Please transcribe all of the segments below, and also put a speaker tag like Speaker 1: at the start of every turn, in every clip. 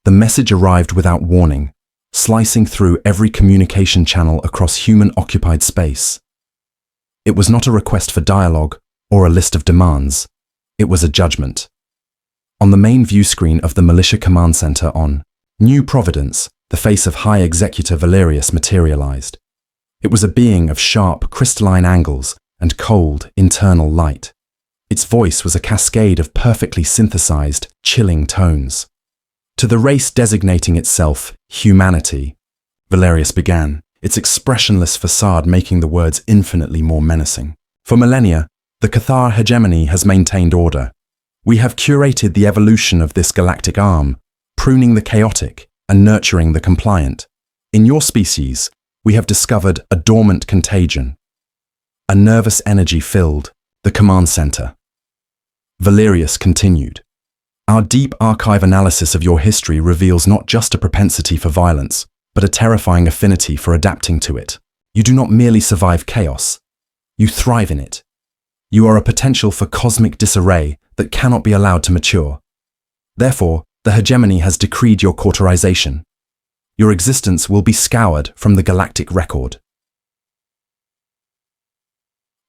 Speaker 1: The message arrived without warning, slicing through every communication channel across human-occupied space. It was not a request for dialogue or a list of demands. It was a judgment. On the main view screen of the Militia Command Center on New Providence, the face of High Executive Valerius materialized. It was a being of sharp, crystalline angles and cold, internal light. Its voice was a cascade of perfectly synthesized, chilling tones. To the race designating itself humanity, Valerius began, its expressionless facade making the words infinitely more menacing. For millennia, the Cathar hegemony has maintained order. We have curated the evolution of this galactic arm, pruning the chaotic and nurturing the compliant. In your species, we have discovered a dormant contagion. A nervous energy filled the command center. Valerius continued. Our deep archive analysis of your history reveals not just a propensity for violence, but a terrifying affinity for adapting to it. You do not merely survive chaos. You thrive in it. You are a potential for cosmic disarray that cannot be allowed to mature. Therefore, the hegemony has decreed your cauterization. Your existence will be scoured from the galactic record.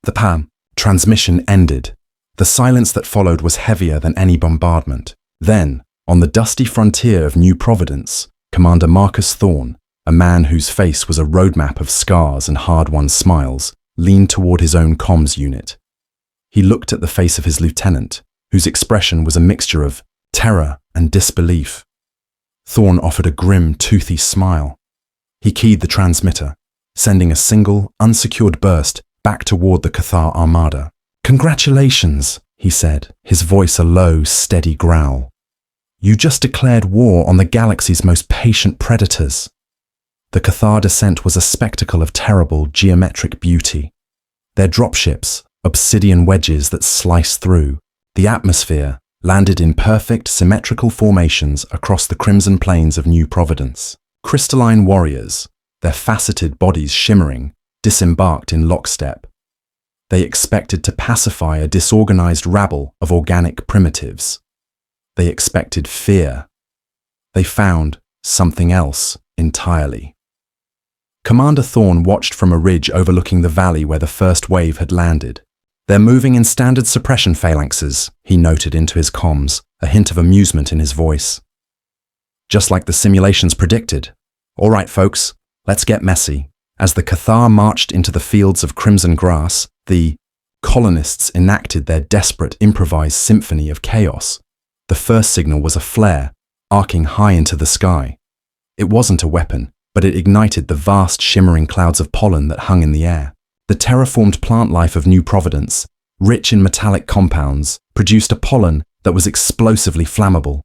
Speaker 1: The PAM transmission ended. The silence that followed was heavier than any bombardment. Then, on the dusty frontier of New Providence, Commander Marcus Thorne, a man whose face was a roadmap of scars and hard-won smiles, leaned toward his own comms unit. He looked at the face of his lieutenant, whose expression was a mixture of terror and disbelief. Thorne offered a grim, toothy smile. He keyed the transmitter, sending a single, unsecured burst back toward the Cathar armada. "Congratulations," he said, his voice a low, steady growl. "You just declared war on the galaxy's most patient predators." The Cathar descent was a spectacle of terrible, geometric beauty. Their dropships, obsidian wedges that sliced through the atmosphere, landed in perfect, symmetrical formations across the crimson plains of New Providence. Crystalline warriors, their faceted bodies shimmering, disembarked in lockstep. They expected to pacify a disorganized rabble of organic primitives. They expected fear. They found something else entirely. Commander Thorne watched from a ridge overlooking the valley where the first wave had landed. "They're moving in standard suppression phalanxes," he noted into his comms, a hint of amusement in his voice. "Just like the simulations predicted. All right, folks, let's get messy." As the Cathar marched into the fields of crimson grass, the colonists enacted their desperate improvised symphony of chaos. The first signal was a flare, arcing high into the sky. It wasn't a weapon, but it ignited the vast shimmering clouds of pollen that hung in the air. The terraformed plant life of New Providence, rich in metallic compounds, produced a pollen that was explosively flammable.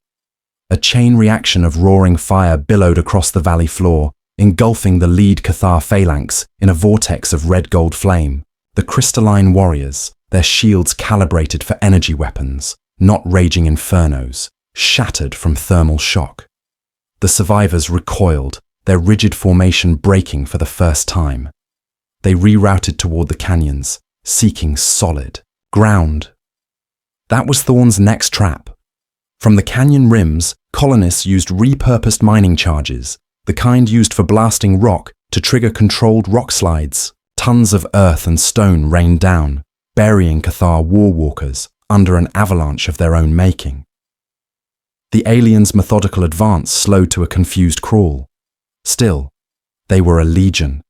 Speaker 1: A chain reaction of roaring fire billowed across the valley floor, engulfing the lead Cathar phalanx in a vortex of red-gold flame. The crystalline warriors, their shields calibrated for energy weapons, not raging infernos, shattered from thermal shock. The survivors recoiled, their rigid formation breaking for the first time. They rerouted toward the canyons, seeking solid ground. That was Thorne's next trap. From the canyon rims, colonists used repurposed mining charges, the kind used for blasting rock to trigger controlled rock slides. Tons of earth and stone rained down, burying Cathar war walkers under an avalanche of their own making. The aliens' methodical advance slowed to a confused crawl. Still, they were a legion.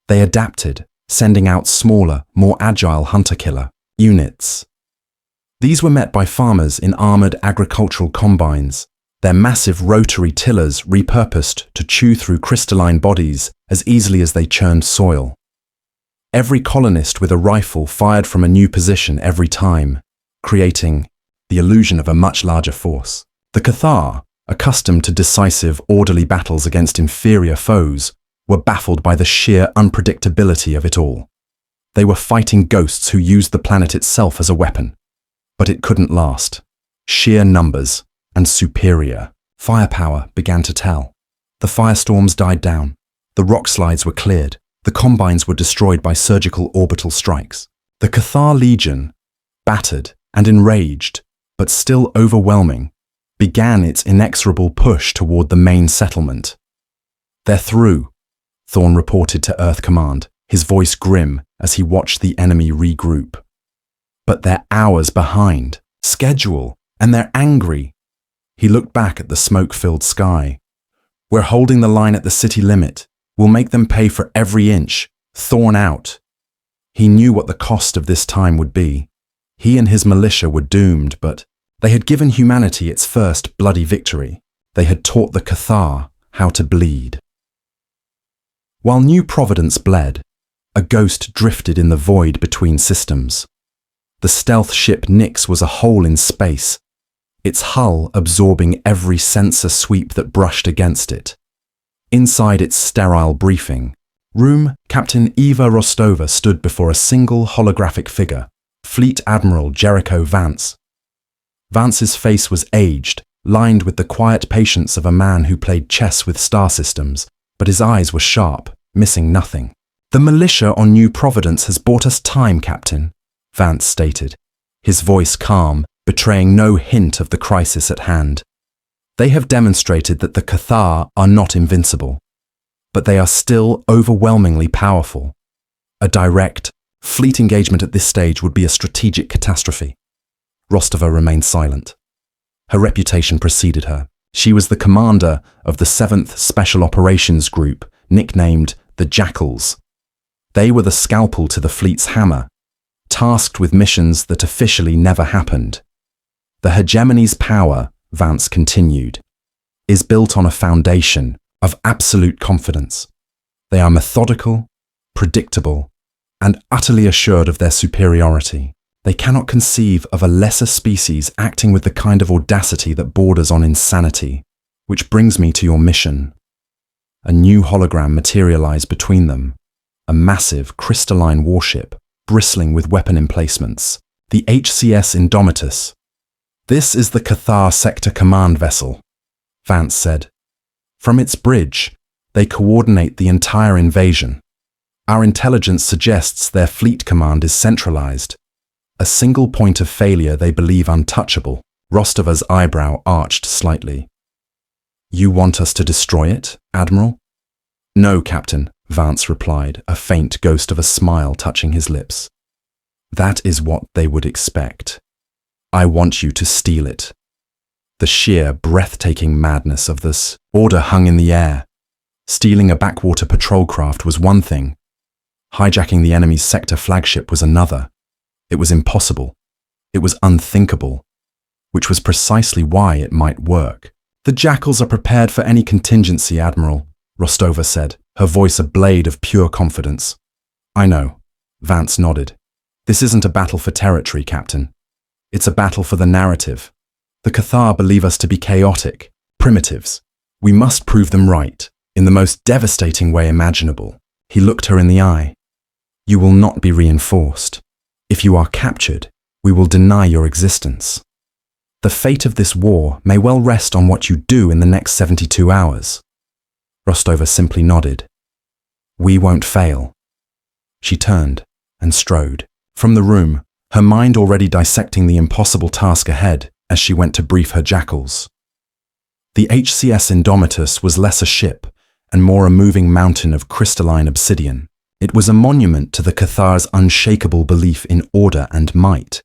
Speaker 1: They adapted, sending out smaller, more agile hunter-killer units. These were met by farmers in armored agricultural combines, their massive rotary tillers repurposed to chew through crystalline bodies as easily as they churned soil. Every colonist with a rifle fired from a new position every time, creating the illusion of a much larger force. The Cathar, accustomed to decisive, orderly battles against inferior foes, were baffled by the sheer unpredictability of it all. They were fighting ghosts who used the planet itself as a weapon. But it couldn't last. Sheer numbers and superior firepower began to tell. The firestorms died down. The rock slides were cleared. The combines were destroyed by surgical orbital strikes. The Cathar Legion, battered and enraged, but still overwhelming, began its inexorable push toward the main settlement. "They're through," Thorn reported to Earth Command, his voice grim as he watched the enemy regroup. "But they're hours behind schedule, and they're angry." He looked back at the smoke-filled sky. "We're holding the line at the city limit. We'll make them pay for every inch. Thorn out." He knew what the cost of this time would be. He and his militia were doomed, but they had given humanity its first bloody victory. They had taught the Cathar how to bleed. While New Providence bled, a ghost drifted in the void between systems. The stealth ship Nyx was a hole in space, its hull absorbing every sensor sweep that brushed against it. Inside its sterile briefing room, Captain Eva Rostova stood before a single holographic figure, Fleet Admiral Jericho Vance. Vance's face was aged, lined with the quiet patience of a man who played chess with star systems, but his eyes were sharp, missing nothing. "The militia on New Providence has bought us time, Captain," Vance stated, his voice calm, betraying no hint of the crisis at hand. "They have demonstrated that the Cathar are not invincible, but they are still overwhelmingly powerful. A direct, fleet engagement at this stage would be a strategic catastrophe." Rostova remained silent. Her reputation preceded her. She was the commander of the 7th Special Operations Group, nicknamed the Jackals. They were the scalpel to the fleet's hammer, tasked with missions that officially never happened. "The hegemony's power," Vance continued, "is built on a foundation of absolute confidence. They are methodical, predictable, and utterly assured of their superiority. They cannot conceive of a lesser species acting with the kind of audacity that borders on insanity, which brings me to your mission." A new hologram materialized between them, a massive crystalline warship bristling with weapon emplacements, the HCS Indomitus. "This is the Cathar Sector Command Vessel," Vance said. "From its bridge, they coordinate the entire invasion. Our intelligence suggests their fleet command is centralized. A single point of failure they believe untouchable." Rostova's eyebrow arched slightly. "You want us to destroy it, Admiral?" "No, Captain," Vance replied, a faint ghost of a smile touching his lips. "That is what they would expect. I want you to steal it." The sheer, breathtaking madness of this order hung in the air. Stealing a backwater patrol craft was one thing. Hijacking the enemy's sector flagship was another. It was impossible. It was unthinkable, which was precisely why it might work. "The Jackals are prepared for any contingency, Admiral," Rostova said, her voice a blade of pure confidence. "I know," Vance nodded. "This isn't a battle for territory, Captain. It's a battle for the narrative. The Cathar believe us to be chaotic, primitives. We must prove them right, in the most devastating way imaginable." He looked her in the eye. "You will not be reinforced. If you are captured, we will deny your existence. The fate of this war may well rest on what you do in the next 72 hours. Rostova simply nodded. "We won't fail." She turned and strode from the room, her mind already dissecting the impossible task ahead as she went to brief her Jackals. The HCS Indomitus was less a ship and more a moving mountain of crystalline obsidian. It was a monument to the Cathar's unshakable belief in order and might.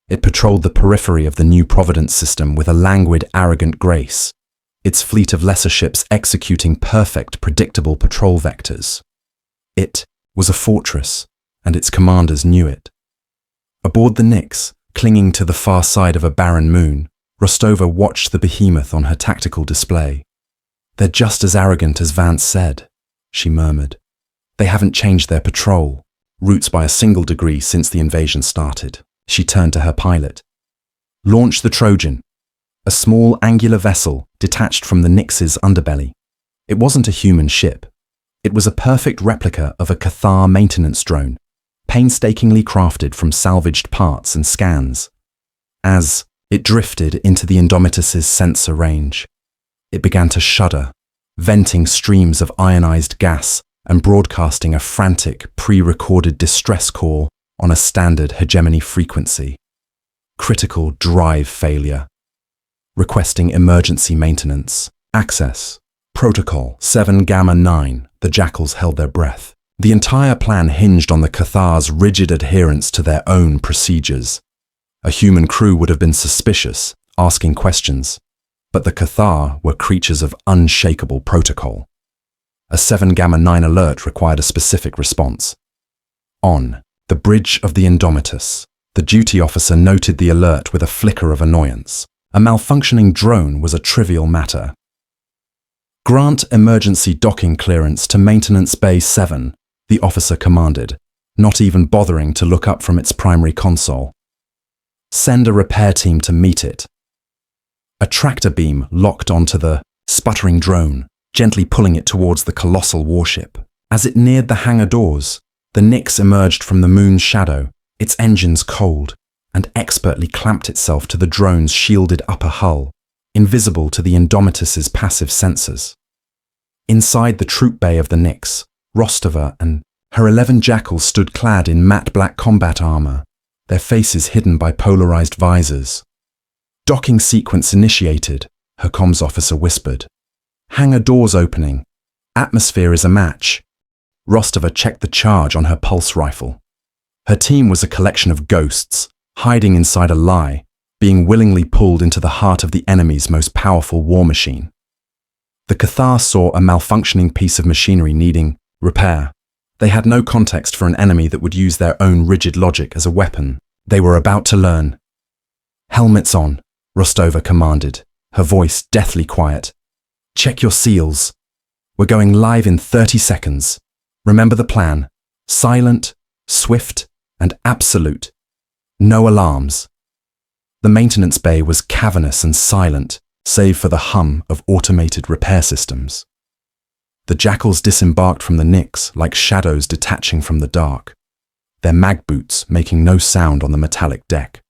Speaker 1: It patrolled the periphery of the New Providence system with a languid, arrogant grace, its fleet of lesser ships executing perfect, predictable patrol vectors. It was a fortress, and its commanders knew it. Aboard the Nyx, clinging to the far side of a barren moon, Rostova watched the behemoth on her tactical display. "They're just as arrogant as Vance said," she murmured. "They haven't changed their patrol routes by a single degree since the invasion started." She turned to her pilot. "Launch the Trojan," a small angular vessel detached from the Nyx's underbelly. It wasn't a human ship. It was a perfect replica of a Cathar maintenance drone, painstakingly crafted from salvaged parts and scans. As it drifted into the Indomitus's sensor range, it began to shudder, venting streams of ionized gas and broadcasting a frantic, pre-recorded distress call on a standard hegemony frequency. Critical drive failure. requesting emergency maintenance. Access. Protocol 7 Gamma 9. The Jackals held their breath. The entire plan hinged on the Cathar's rigid adherence to their own procedures. A human crew would have been suspicious, asking questions, but the Cathar were creatures of unshakable protocol. A 7 Gamma 9 alert required a specific response. On the bridge of the Indomitus, the duty officer noted the alert with a flicker of annoyance. A malfunctioning drone was a trivial matter. Grant emergency docking clearance to Maintenance Bay 7, the officer commanded, not even bothering to look up from its primary console. Send a repair team to meet it. A tractor beam locked onto the sputtering drone, gently pulling it towards the colossal warship. As it neared the hangar doors, the Nyx emerged from the moon's shadow, its engines cold, and expertly clamped itself to the drone's shielded upper hull, invisible to the Indomitus's passive sensors. Inside the troop bay of the Nyx, Rostova and her 11 Jackals stood clad in matte black combat armor, their faces hidden by polarized visors. Docking sequence initiated, her comms officer whispered. Hangar doors opening. Atmosphere is a match. Rostova checked the charge on her pulse rifle. Her team was a collection of ghosts, hiding inside a lie, being willingly pulled into the heart of the enemy's most powerful war machine. The Cathar saw a malfunctioning piece of machinery needing repair. They had no context for an enemy that would use their own rigid logic as a weapon. They were about to learn. Helmets on, Rostova commanded, her voice deathly quiet. Check your seals. We're going live in 30 seconds. Remember the plan. Silent, swift, and absolute. No alarms. The maintenance bay was cavernous and silent, save for the hum of automated repair systems. The Jackals disembarked from the Nyx like shadows detaching from the dark, their mag boots making no sound on the metallic deck.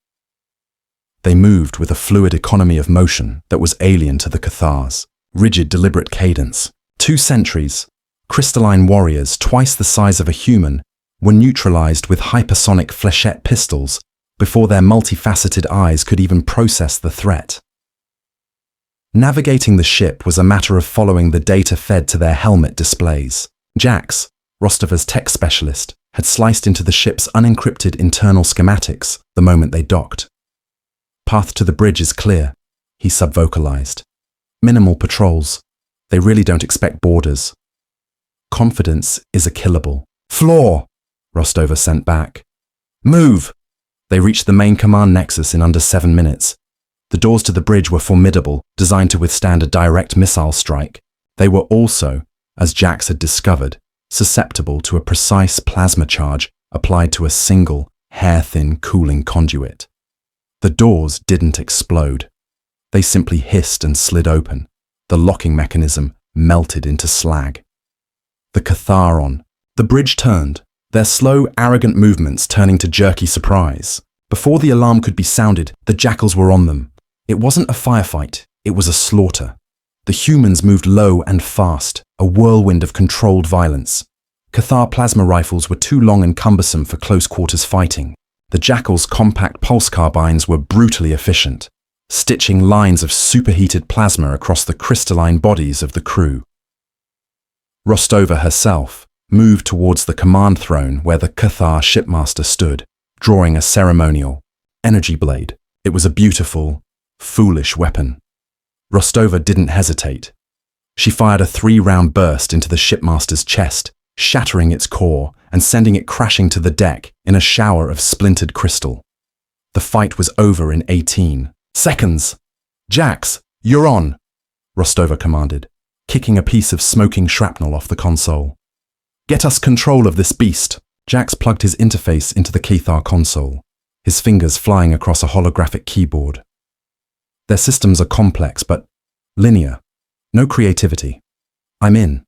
Speaker 1: They moved with a fluid economy of motion that was alien to the Cathar's rigid, deliberate cadence. 2 sentries, crystalline warriors twice the size of a human, were neutralized with hypersonic flechette pistols before their multifaceted eyes could even process the threat. Navigating the ship was a matter of following the data fed to their helmet displays. Jax, Rostova's tech specialist, had sliced into the ship's unencrypted internal schematics the moment they docked. Path to the bridge is clear, he subvocalized. Minimal patrols. They really don't expect borders. Confidence is a killable. Floor, Rostova sent back. Move! They reached the main command nexus in under 7 minutes. The doors to the bridge were formidable, designed to withstand a direct missile strike. They were also, as Jax had discovered, susceptible to a precise plasma charge applied to a single, hair-thin cooling conduit. The doors didn't explode. They simply hissed and slid open. The locking mechanism melted into slag. The Cathar on. The bridge turned, their slow, arrogant movements turning to jerky surprise. Before the alarm could be sounded, the Jackals were on them. It wasn't a firefight, it was a slaughter. The humans moved low and fast, a whirlwind of controlled violence. Cathar plasma rifles were too long and cumbersome for close-quarters fighting. The Jackals' compact pulse carbines were brutally efficient, stitching lines of superheated plasma across the crystalline bodies of the crew. Rostova herself moved towards the command throne where the Cathar shipmaster stood, drawing a ceremonial energy blade. It was a beautiful, foolish weapon. Rostova didn't hesitate. She fired a 3-round burst into the shipmaster's chest, shattering its core and sending it crashing to the deck in a shower of splintered crystal. The fight was over in 18 seconds. Jax, you're on, Rostova commanded, kicking a piece of smoking shrapnel off the console. Get us control of this beast. Jax plugged his interface into the Cathar console, his fingers flying across a holographic keyboard. Their systems are complex but linear. No creativity. I'm in.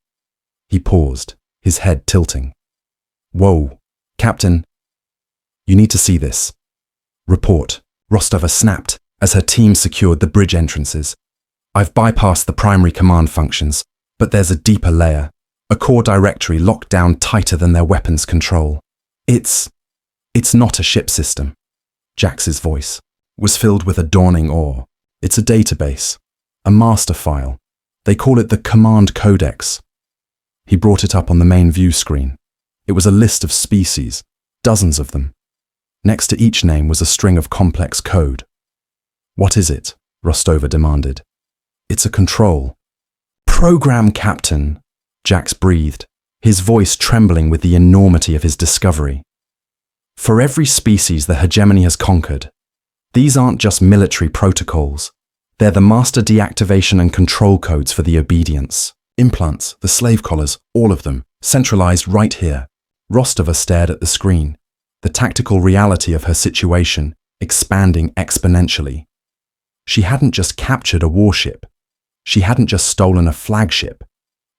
Speaker 1: He paused, his head tilting. Whoa, Captain. You need to see this. Report, Rostova snapped as her team secured the bridge entrances. I've bypassed the primary command functions, but there's a deeper layer, a core directory locked down tighter than their weapons control. It's not a ship system. Jax's voice was filled with a dawning awe. It's a database, a master file. They call it the Command Codex. He brought it up on the main view screen. It was a list of species, dozens of them. Next to each name was a string of complex code. What is it? Rostova demanded. It's a control. Program, Captain, Jax breathed, his voice trembling with the enormity of his discovery. For every species the hegemony has conquered, these aren't just military protocols. They're the master deactivation and control codes for the obedience. Implants, the slave collars, all of them, centralized right here. Rostova stared at the screen, the tactical reality of her situation expanding exponentially. She hadn't just captured a warship. She hadn't just stolen a flagship.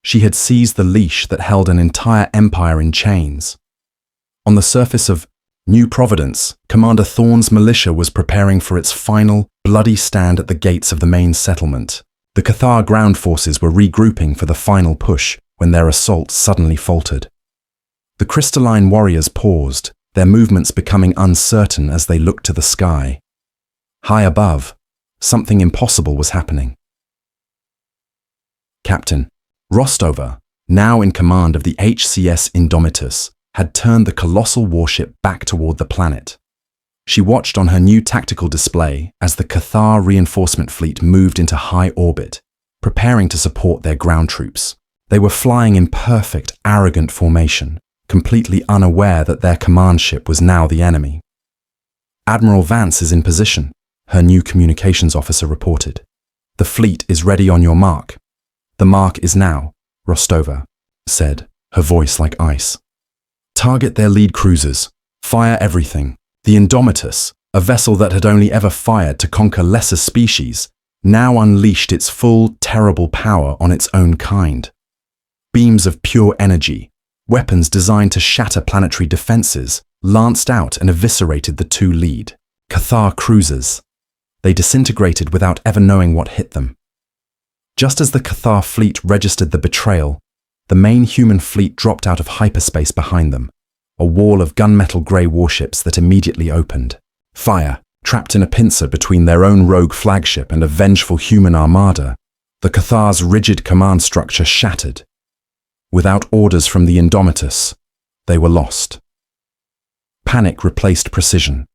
Speaker 1: She had seized the leash that held an entire empire in chains. On the surface of New Providence, Commander Thorne's militia was preparing for its final, bloody stand at the gates of the main settlement. The Cathar ground forces were regrouping for the final push when their assault suddenly faltered. The crystalline warriors paused, their movements becoming uncertain as they looked to the sky. High above, something impossible was happening. Captain Rostova, now in command of the HCS Indomitus, had turned the colossal warship back toward the planet. She watched on her new tactical display as the Cathar reinforcement fleet moved into high orbit, preparing to support their ground troops. They were flying in perfect, arrogant formation, completely unaware that their command ship was now the enemy. Admiral Vance is in position, her new communications officer reported. The fleet is ready on your mark. The mark is now, Rostova said, her voice like ice. Target their lead cruisers. Fire everything. The Indomitus, a vessel that had only ever fired to conquer lesser species, now unleashed its full, terrible power on its own kind. Beams of pure energy, weapons designed to shatter planetary defenses, lanced out and eviscerated the two lead Cathar cruisers. They disintegrated without ever knowing what hit them. Just as the Cathar fleet registered the betrayal, the main human fleet dropped out of hyperspace behind them, a wall of gunmetal grey warships that immediately opened. Fire, trapped in a pincer between their own rogue flagship and a vengeful human armada, the Cathar's rigid command structure shattered. Without orders from the Indomitus, they were lost. Panic replaced precision.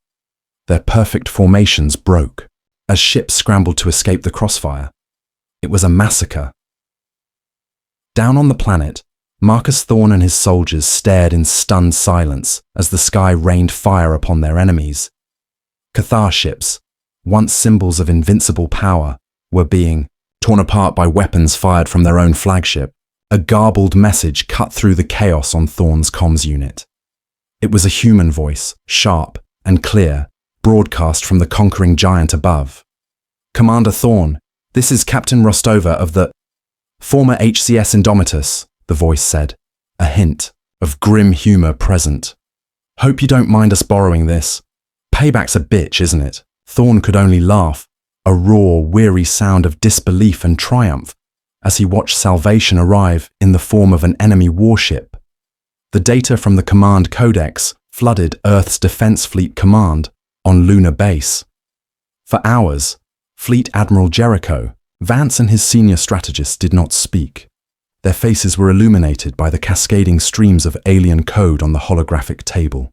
Speaker 1: Their perfect formations broke as ships scrambled to escape the crossfire. It was a massacre. Down on the planet, Marcus Thorne and his soldiers stared in stunned silence as the sky rained fire upon their enemies. Cathar ships, once symbols of invincible power, were being torn apart by weapons fired from their own flagship. A garbled message cut through the chaos on Thorne's comms unit. It was a human voice, sharp and clear, broadcast from the conquering giant above. Commander Thorne, this is Captain Rostova of the former HCS Indomitus, the voice said, a hint of grim humor present. Hope you don't mind us borrowing this. Payback's a bitch, isn't it? Thorne could only laugh, a raw, weary sound of disbelief and triumph, as he watched salvation arrive in the form of an enemy warship. The data from the Command Codex flooded Earth's Defense Fleet Command on Lunar Base. For hours, Fleet Admiral Jericho, Vance and his senior strategists did not speak. Their faces were illuminated by the cascading streams of alien code on the holographic table.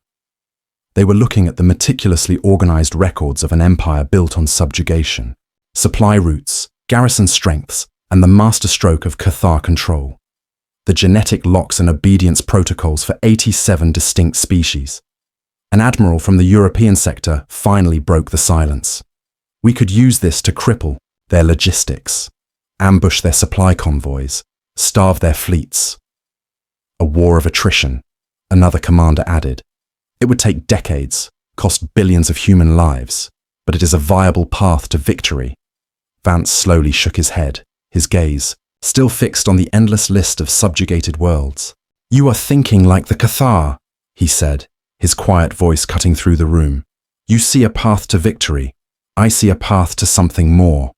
Speaker 1: They were looking at the meticulously organized records of an empire built on subjugation, supply routes, garrison strengths, and the masterstroke of Cathar control. The genetic locks and obedience protocols for 87 distinct species. An admiral from the European sector finally broke the silence. We could use this to cripple their logistics, ambush their supply convoys, starve their fleets. A war of attrition, another commander added. It would take decades, cost billions of human lives, but it is a viable path to victory. Vance slowly shook his head, his gaze still fixed on the endless list of subjugated worlds. You are thinking like the Cathar, he said, his quiet voice cutting through the room. You see a path to victory. I see a path to something more.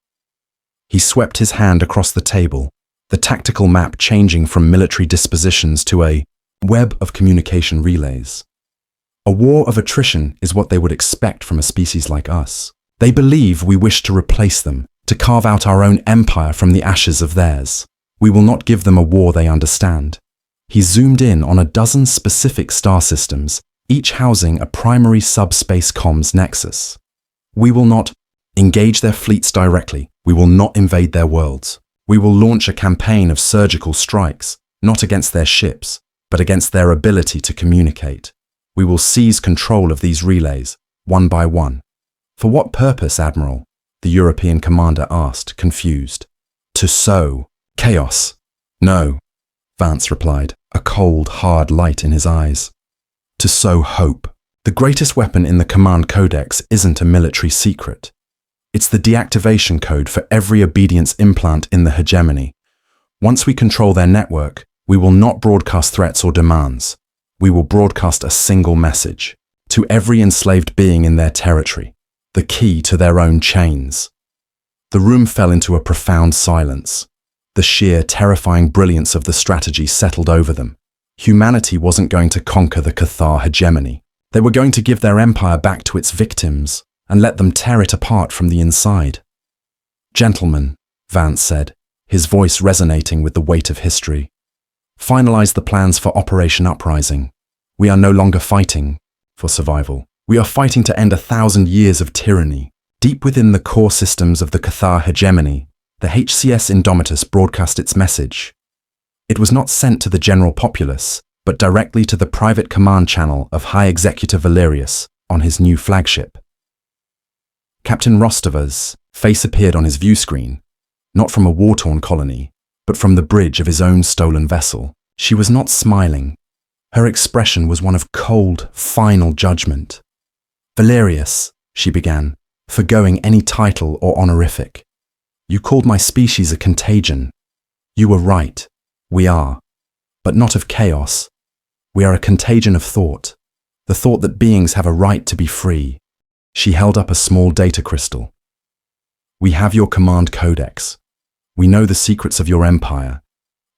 Speaker 1: He swept his hand across the table, the tactical map changing from military dispositions to a web of communication relays. A war of attrition is what they would expect from a species like us. They believe we wish to replace them, to carve out our own empire from the ashes of theirs. We will not give them a war they understand. He zoomed in on a dozen specific star systems, each housing a primary subspace comms nexus. We will not engage their fleets directly. We will not invade their worlds. We will launch a campaign of surgical strikes, not against their ships, but against their ability to communicate. We will seize control of these relays, one by one. For what purpose, Admiral? The European commander asked, confused. To sow chaos. No, Vance replied, a cold, hard light in his eyes. To sow hope. The greatest weapon in the command codex isn't a military secret. It's the deactivation code for every obedience implant in the hegemony. Once we control their network, we will not broadcast threats or demands. We will broadcast a single message to every enslaved being in their territory, the key to their own chains. The room fell into a profound silence. The sheer, terrifying brilliance of the strategy settled over them. Humanity wasn't going to conquer the Cathar hegemony. They were going to give their empire back to its victims and let them tear it apart from the inside. Gentlemen, Vance said, his voice resonating with the weight of history. Finalize the plans for Operation Uprising. We are no longer fighting for survival. We are fighting to end 1,000 years of tyranny. Deep within the core systems of the Cathar hegemony, the HCS Indomitus broadcast its message. It was not sent to the general populace, but directly to the private command channel of High Executive Valerius on his new flagship. Captain Rostova's face appeared on his view screen, not from a war-torn colony, but from the bridge of his own stolen vessel. She was not smiling. Her expression was one of cold, final judgment. Valerius, she began, forgoing any title or honorific. You called my species a contagion. You were right. We are. But not of chaos. We are a contagion of thought. The thought that beings have a right to be free. She held up a small data crystal. We have your command codex. We know the secrets of your empire,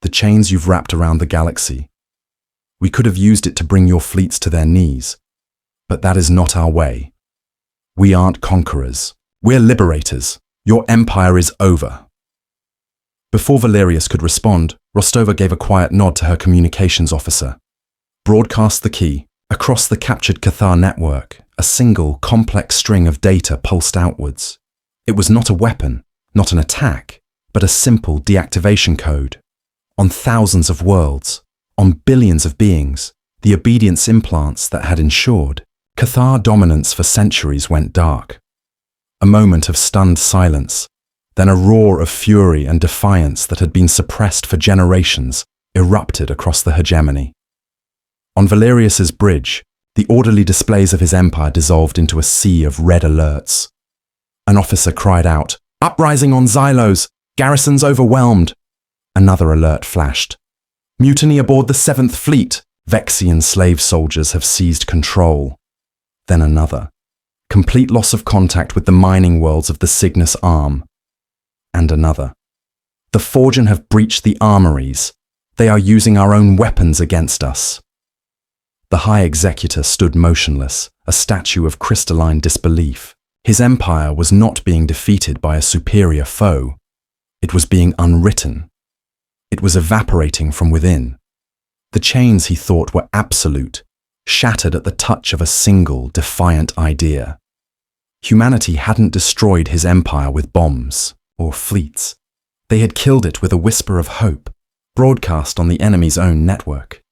Speaker 1: the chains you've wrapped around the galaxy. We could have used it to bring your fleets to their knees, but that is not our way. We aren't conquerors. We're liberators. Your empire is over. Before Valerius could respond, Rostova gave a quiet nod to her communications officer. Broadcast the key. Across the captured Cathar network, a single, complex string of data pulsed outwards. It was not a weapon, not an attack, but a simple deactivation code. On thousands of worlds, on billions of beings, the obedience implants that had ensured Cathar dominance for centuries went dark. A moment of stunned silence, then a roar of fury and defiance that had been suppressed for generations erupted across the hegemony. On Valerius's bridge, the orderly displays of his empire dissolved into a sea of red alerts. An officer cried out, "Uprising on Xylos! Garrisons overwhelmed!" Another alert flashed. "Mutiny aboard the 7th Fleet! Vexian slave soldiers have seized control." Then another. "Complete loss of contact with the mining worlds of the Cygnus Arm." And another. "The Forgen have breached the armories. They are using our own weapons against us." The High Executor stood motionless, a statue of crystalline disbelief. His empire was not being defeated by a superior foe. It was being unwritten. It was evaporating from within. The chains he thought were absolute, shattered at the touch of a single, defiant idea. Humanity hadn't destroyed his empire with bombs or fleets. They had killed it with a whisper of hope, broadcast on the enemy's own network.